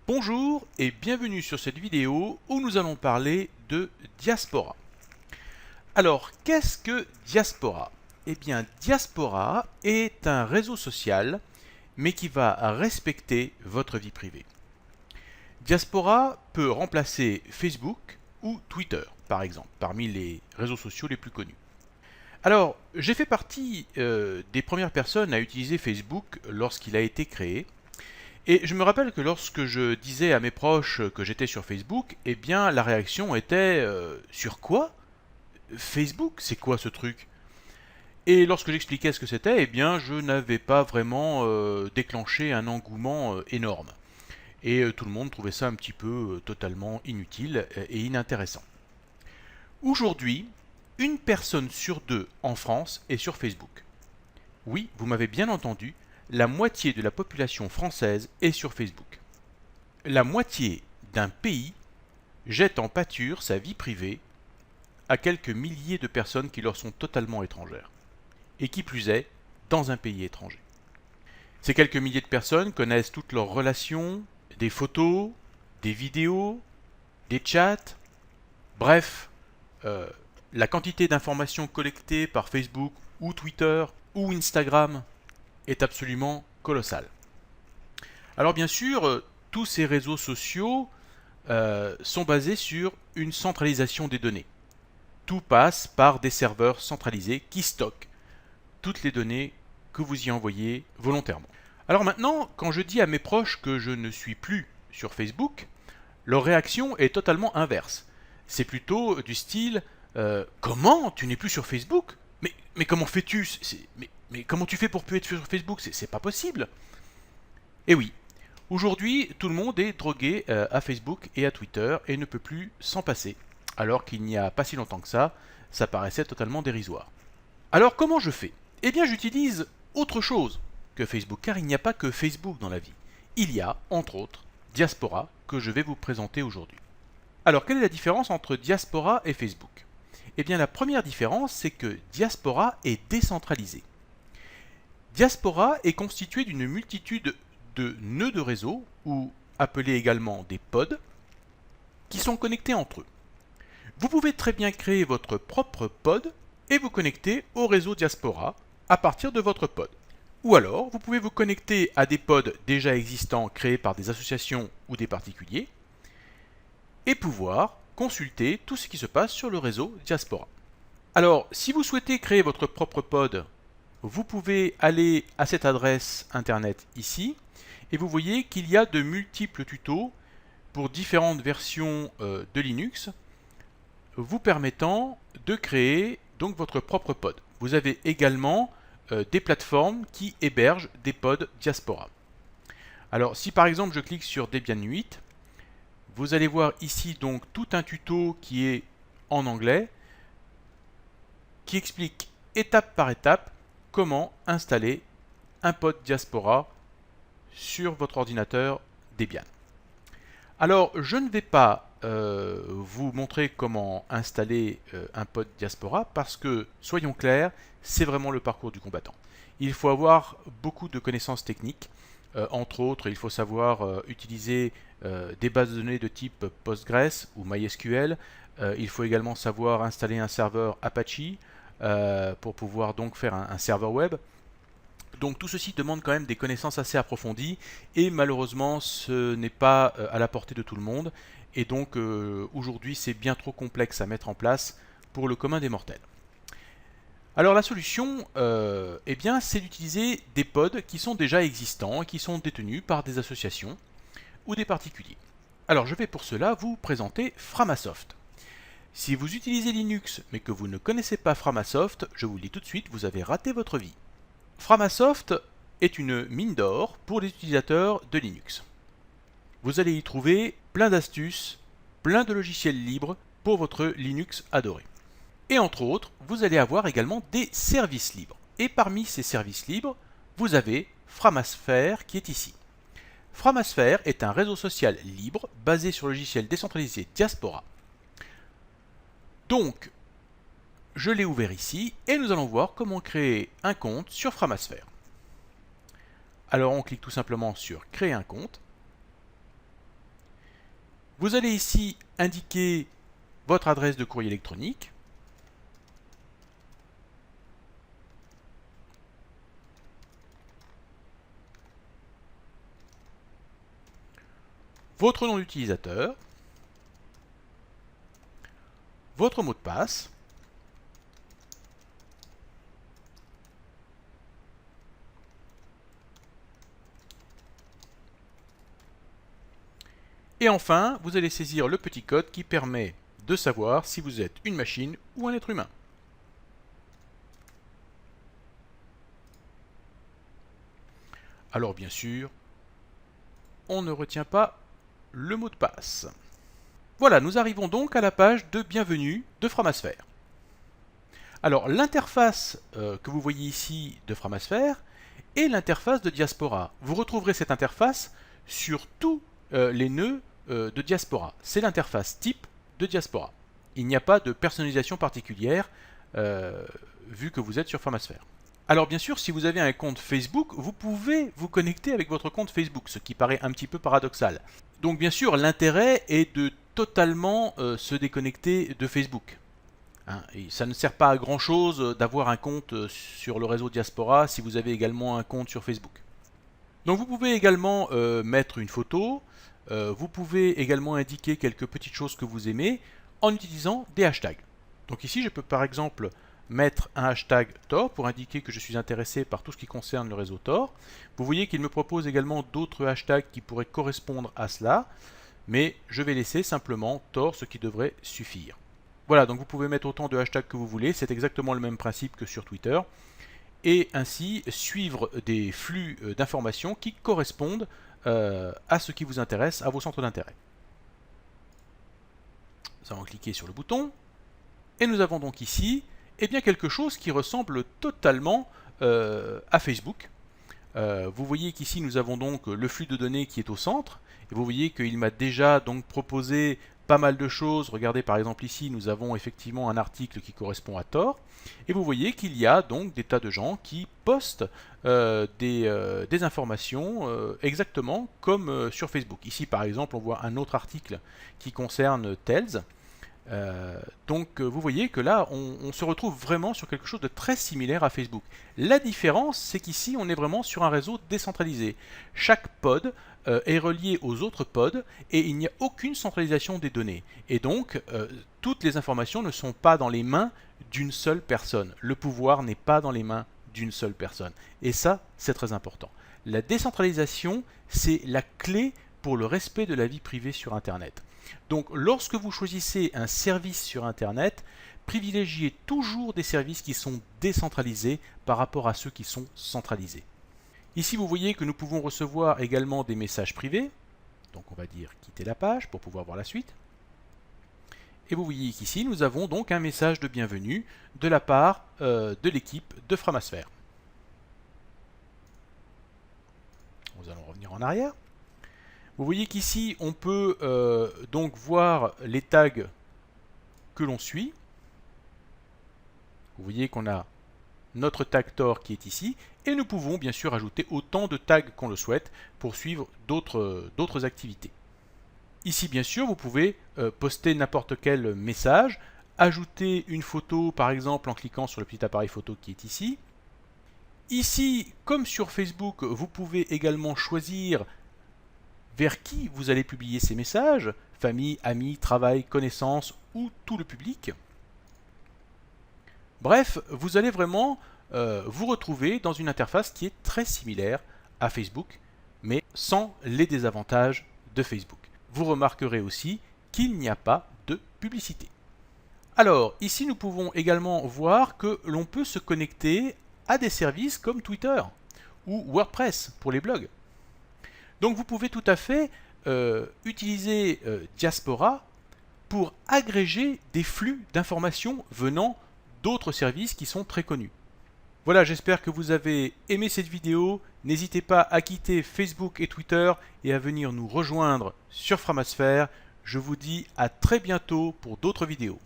Bonjour et bienvenue sur cette vidéo où nous allons parler de Diaspora. Alors, qu'est-ce que Diaspora? Eh bien, Diaspora est un réseau social, mais qui va respecter votre vie privée. Diaspora peut remplacer Facebook ou Twitter, par exemple, parmi les réseaux sociaux les plus connus. Alors, j'ai fait partie des premières personnes à utiliser Facebook lorsqu'il a été créé. Et je me rappelle que lorsque je disais à mes proches que j'étais sur Facebook, eh bien la réaction était sur quoi? Facebook, c'est quoi ce truc? Et lorsque j'expliquais ce que c'était, eh bien je n'avais pas vraiment déclenché un engouement énorme. Et tout le monde trouvait ça un petit peu totalement inutile et inintéressant. Aujourd'hui, une personne sur deux en France est sur Facebook. Oui, vous m'avez bien entendu, la moitié de la population française est sur Facebook. La moitié d'un pays jette en pâture sa vie privée à quelques milliers de personnes qui leur sont totalement étrangères. Et qui plus est, dans un pays étranger. Ces quelques milliers de personnes connaissent toutes leurs relations, des photos, des vidéos, des chats, bref, euh, la quantité d'informations collectées par Facebook ou Twitter ou Instagram est absolument colossale. Alors bien sûr, tous ces réseaux sociaux sont basés sur une centralisation des données. Tout passe par des serveurs centralisés qui stockent toutes les données que vous y envoyez volontairement. Alors maintenant, quand je dis à mes proches que je ne suis plus sur Facebook, leur réaction est totalement inverse. C'est plutôt du style comment tu n'es plus sur Facebook? Mais comment fais-tu? Mais comment tu fais pour plus être sur Facebook? C'est pas possible. Et oui, aujourd'hui, tout le monde est drogué à Facebook et à Twitter et ne peut plus s'en passer. Alors qu'il n'y a pas si longtemps que ça paraissait totalement dérisoire. Alors comment je fais? Eh bien j'utilise autre chose que Facebook, car il n'y a pas que Facebook dans la vie. Il y a, entre autres, Diaspora, que je vais vous présenter aujourd'hui. Alors quelle est la différence entre Diaspora et Facebook? Eh bien la première différence, c'est que Diaspora est décentralisé. Diaspora est constitué d'une multitude de nœuds de réseau, ou appelés également des pods, qui sont connectés entre eux. Vous pouvez très bien créer votre propre pod et vous connecter au réseau Diaspora à partir de votre pod. Ou alors, vous pouvez vous connecter à des pods déjà existants créés par des associations ou des particuliers et pouvoir consulter tout ce qui se passe sur le réseau Diaspora. Alors, si vous souhaitez créer votre propre pod, vous pouvez aller à cette adresse internet ici et vous voyez qu'il y a de multiples tutos pour différentes versions de Linux vous permettant de créer donc votre propre pod. Vous avez également des plateformes qui hébergent des pods Diaspora. Alors si par exemple je clique sur Debian 8, vous allez voir ici donc tout un tuto qui est en anglais qui explique étape par étape comment installer un pod Diaspora sur votre ordinateur Debian. Alors je ne vais pas vous montrer comment installer un pod Diaspora parce que, soyons clairs, c'est vraiment le parcours du combattant. Il faut avoir beaucoup de connaissances techniques. Entre autres, il faut savoir utiliser des bases de données de type Postgres ou MySQL. Il faut également savoir installer un serveur Apache pour pouvoir donc faire un serveur web. Donc tout ceci demande quand même des connaissances assez approfondies et malheureusement ce n'est pas à la portée de tout le monde et donc aujourd'hui c'est bien trop complexe à mettre en place pour le commun des mortels. Alors la solution, eh bien, c'est d'utiliser des pods qui sont déjà existants et qui sont détenus par des associations ou des particuliers. Alors je vais pour cela vous présenter Framasoft. Si vous utilisez Linux mais que vous ne connaissez pas Framasoft, je vous le dis tout de suite, vous avez raté votre vie. Framasoft est une mine d'or pour les utilisateurs de Linux. Vous allez y trouver plein d'astuces, plein de logiciels libres pour votre Linux adoré. Et entre autres, vous allez avoir également des services libres. Et parmi ces services libres, vous avez Framasphere qui est ici. Framasphere est un réseau social libre basé sur le logiciel décentralisé Diaspora. Donc, je l'ai ouvert ici et nous allons voir comment créer un compte sur Framasphere. Alors on clique tout simplement sur créer un compte. Vous allez ici indiquer votre adresse de courrier électronique. Votre nom d'utilisateur, votre mot de passe, et enfin, vous allez saisir le petit code qui permet de savoir si vous êtes une machine ou un être humain. Alors bien sûr, on ne retient pas le mot de passe. Voilà, nous arrivons donc à la page de bienvenue de Framasphere. Alors l'interface que vous voyez ici de Framasphere est l'interface de Diaspora. Vous retrouverez cette interface sur tous les nœuds de Diaspora. C'est l'interface type de Diaspora. Il n'y a pas de personnalisation particulière vu que vous êtes sur Framasphere. Alors bien sûr, si vous avez un compte Facebook, vous pouvez vous connecter avec votre compte Facebook, ce qui paraît un petit peu paradoxal. Donc bien sûr, l'intérêt est de totalement se déconnecter de Facebook. Hein, et ça ne sert pas à grand chose d'avoir un compte sur le réseau Diaspora si vous avez également un compte sur Facebook. Donc vous pouvez également mettre une photo, vous pouvez également indiquer quelques petites choses que vous aimez en utilisant des hashtags. Donc ici je peux par exemple mettre un hashtag Tor pour indiquer que je suis intéressé par tout ce qui concerne le réseau Tor. Vous voyez qu'il me propose également d'autres hashtags qui pourraient correspondre à cela, mais je vais laisser simplement Tor, ce qui devrait suffire. Voilà, donc vous pouvez mettre autant de hashtags que vous voulez, c'est exactement le même principe que sur Twitter, et ainsi suivre des flux d'informations qui correspondent à ce qui vous intéresse, à vos centres d'intérêt. Nous allons cliquer sur le bouton, et nous avons donc ici bien, quelque chose qui ressemble totalement à Facebook. Vous voyez qu'ici nous avons donc le flux de données qui est au centre, et vous voyez qu'il m'a déjà donc proposé pas mal de choses. Regardez par exemple ici, nous avons effectivement un article qui correspond à Tor, et vous voyez qu'il y a donc des tas de gens qui postent des informations exactement comme sur Facebook. Ici par exemple, on voit un autre article qui concerne Tails. Donc vous voyez que là on se retrouve vraiment sur quelque chose de très similaire à Facebook. La différence, c'est qu'ici on est vraiment sur un réseau décentralisé. Chaque pod est relié aux autres pods et il n'y a aucune centralisation des données. Et donc toutes les informations ne sont pas dans les mains d'une seule personne. Le pouvoir n'est pas dans les mains d'une seule personne. Et ça, c'est très important. La décentralisation, c'est la clé pour le respect de la vie privée sur Internet. Donc lorsque vous choisissez un service sur Internet, privilégiez toujours des services qui sont décentralisés par rapport à ceux qui sont centralisés. Ici vous voyez que nous pouvons recevoir également des messages privés. Donc on va dire quitter la page pour pouvoir voir la suite. Et vous voyez qu'ici nous avons donc un message de bienvenue de la part de l'équipe de Framasphere. Nous allons revenir en arrière. Vous voyez qu'ici, on peut donc voir les tags que l'on suit. Vous voyez qu'on a notre tag Tor qui est ici. Et nous pouvons bien sûr ajouter autant de tags qu'on le souhaite pour suivre d'autres activités. Ici, bien sûr, vous pouvez poster n'importe quel message, ajouter une photo, par exemple, en cliquant sur le petit appareil photo qui est ici. Ici, comme sur Facebook, vous pouvez également choisir vers qui vous allez publier ces messages, famille, amis, travail, connaissances ou tout le public. Bref, vous allez vraiment vous retrouver dans une interface qui est très similaire à Facebook, mais sans les désavantages de Facebook. Vous remarquerez aussi qu'il n'y a pas de publicité. Alors, ici nous pouvons également voir que l'on peut se connecter à des services comme Twitter ou WordPress pour les blogs. Donc vous pouvez tout à fait utiliser Diaspora pour agréger des flux d'informations venant d'autres services qui sont très connus. Voilà, j'espère que vous avez aimé cette vidéo. N'hésitez pas à quitter Facebook et Twitter et à venir nous rejoindre sur Framasphere. Je vous dis à très bientôt pour d'autres vidéos.